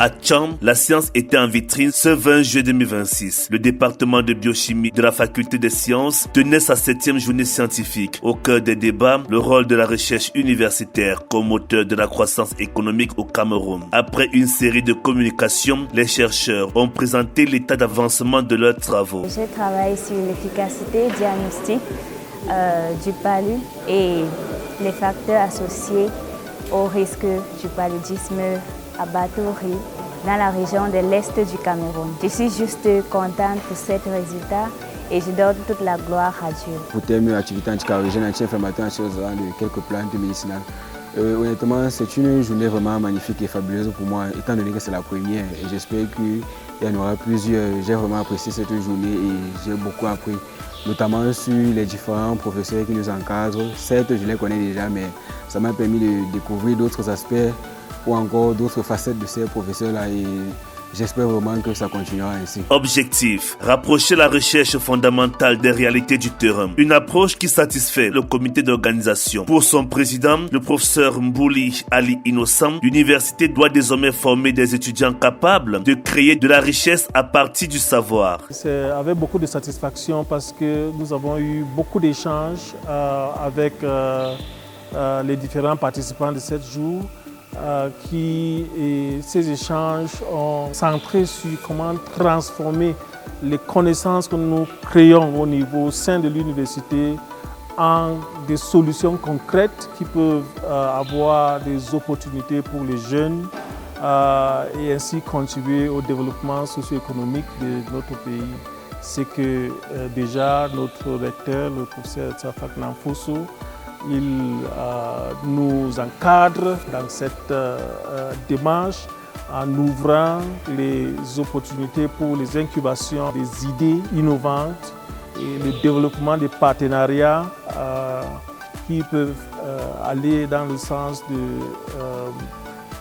À Tcham, la science était en vitrine ce 20 juillet 2026. Le département de biochimie de la faculté des sciences tenait sa 7e journée scientifique. Au cœur des débats, le rôle de la recherche universitaire comme moteur de la croissance économique au Cameroun. Après une série de communications, les chercheurs ont présenté l'état d'avancement de leurs travaux. Je travaille sur l'efficacité diagnostique du palud et les facteurs associés au risque du paludisme abattoirie dans la région de l'Est du Cameroun. Je suis juste contente pour ce résultat et je donne toute la gloire à Dieu. Pour terminer l'activité anticarogène, anti-inflammatoire, de quelques plantes médicinales. Honnêtement, c'est une journée vraiment magnifique et fabuleuse pour moi, étant donné que c'est la première. Et j'espère qu'il y en aura plusieurs. J'ai vraiment apprécié cette journée et j'ai beaucoup appris, notamment sur les différents professeurs qui nous encadrent. Certes, je les connais déjà, mais ça m'a permis de découvrir d'autres aspects ou encore d'autres facettes de ces professeurs-là et j'espère vraiment que ça continuera ainsi. Objectif, rapprocher la recherche fondamentale des réalités du terrain. Une approche qui satisfait le comité d'organisation. Pour son président, le professeur Mbouli Ali Innocent, l'université doit désormais former des étudiants capables de créer de la richesse à partir du savoir. C'est avec beaucoup de satisfaction parce que nous avons eu beaucoup d'échanges avec les différents participants de 7 jours. Ces échanges ont centré sur comment transformer les connaissances que nous créons au sein de l'université en des solutions concrètes qui peuvent avoir des opportunités pour les jeunes et ainsi contribuer au développement socio-économique de notre pays. C'est que déjà notre recteur, le professeur Tsafak Namfosso, il nous encadre dans cette démarche en ouvrant les opportunités pour les incubations des idées innovantes et le développement des partenariats qui peuvent aller dans le sens de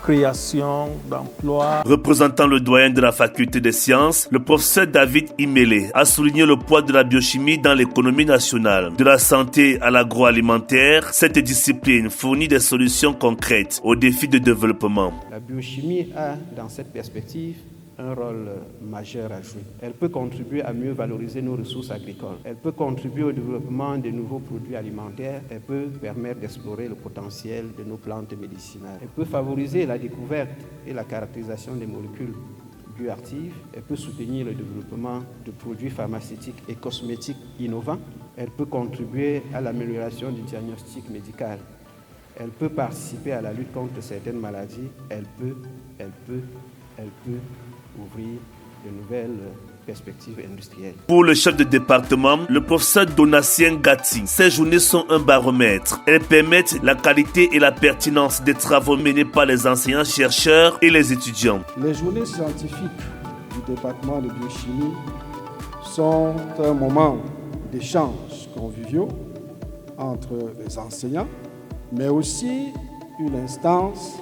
création d'emplois. Représentant le doyen de la faculté des sciences, le professeur David Imele a souligné le poids de la biochimie dans l'économie nationale. De la santé à l'agroalimentaire, cette discipline fournit des solutions concrètes aux défis de développement. La biochimie a, dans cette perspective, un rôle majeur à jouer. Elle peut contribuer à mieux valoriser nos ressources agricoles. Elle peut contribuer au développement de nouveaux produits alimentaires. Elle peut permettre d'explorer le potentiel de nos plantes médicinales. Elle peut favoriser la découverte et la caractérisation des molécules bioactives. Elle peut soutenir le développement de produits pharmaceutiques et cosmétiques innovants. Elle peut contribuer à l'amélioration du diagnostic médical. Elle peut participer à la lutte contre certaines maladies. Elle peut ouvrir de nouvelles perspectives industrielles. Pour le chef de département, le professeur Donatien Gatti, ces journées sont un baromètre. Elles permettent la qualité et la pertinence des travaux menés par les enseignants, chercheurs et les étudiants. Les journées scientifiques du département de biochimie sont un moment d'échanges conviviaux entre les enseignants, mais aussi une instance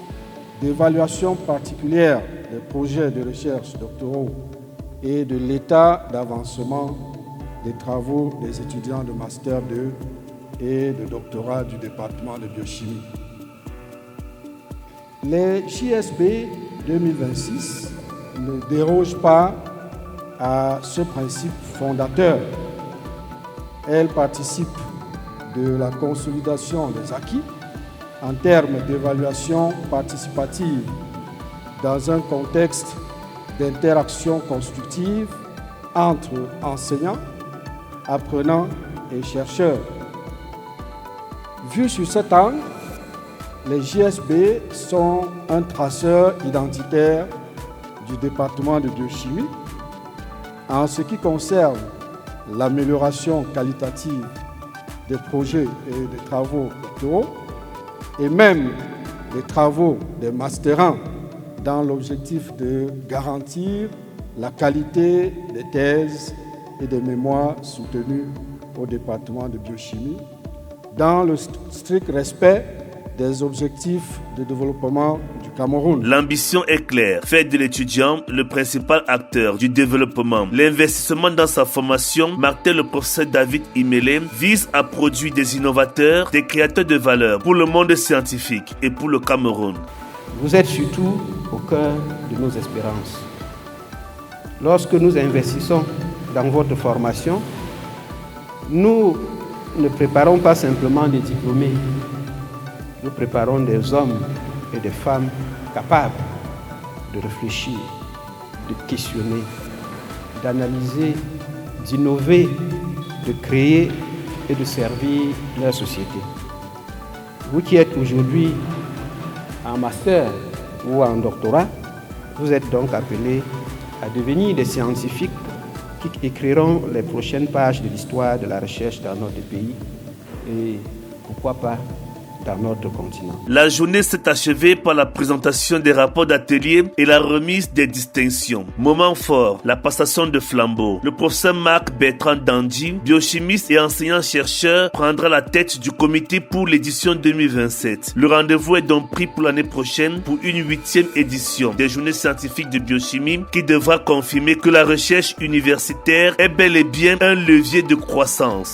d'évaluation particulière des projets de recherche doctoraux et de l'état d'avancement des travaux des étudiants de Master 2 et de doctorat du département de biochimie. Les JSB 2026 ne dérogent pas à ce principe fondateur. Elles participent de la consolidation des acquis en termes d'évaluation participative dans un contexte d'interaction constructive entre enseignants, apprenants et chercheurs. Vu sur cet angle, les JSB sont un traceur identitaire du département de biochimie en ce qui concerne l'amélioration qualitative des projets et des travaux doctoraux et même des travaux des masterants dans l'objectif de garantir la qualité des thèses et des mémoires soutenues au département de biochimie dans le strict respect des objectifs de développement du Cameroun. L'ambition est claire, faire de l'étudiant le principal acteur du développement. L'investissement dans sa formation, marqué le professeur David Imele, vise à produire des innovateurs, des créateurs de valeur pour le monde scientifique et pour le Cameroun. Vous êtes surtout au cœur de nos espérances. Lorsque nous investissons dans votre formation, nous ne préparons pas simplement des diplômés, nous préparons des hommes et des femmes capables de réfléchir, de questionner, d'analyser, d'innover, de créer et de servir leur société. Vous qui êtes aujourd'hui en master ou en doctorat, vous êtes donc appelés à devenir des scientifiques qui écriront les prochaines pages de l'histoire de la recherche dans notre pays et pourquoi pas dans notre continent. La journée s'est achevée par la présentation des rapports d'atelier et la remise des distinctions. Moment fort, la passation de flambeau. Le professeur Marc Bertrand Dandji, biochimiste et enseignant-chercheur, prendra la tête du comité pour l'édition 2027. Le rendez-vous est donc pris pour l'année prochaine pour une 8e édition des journées scientifiques de biochimie qui devra confirmer que la recherche universitaire est bel et bien un levier de croissance.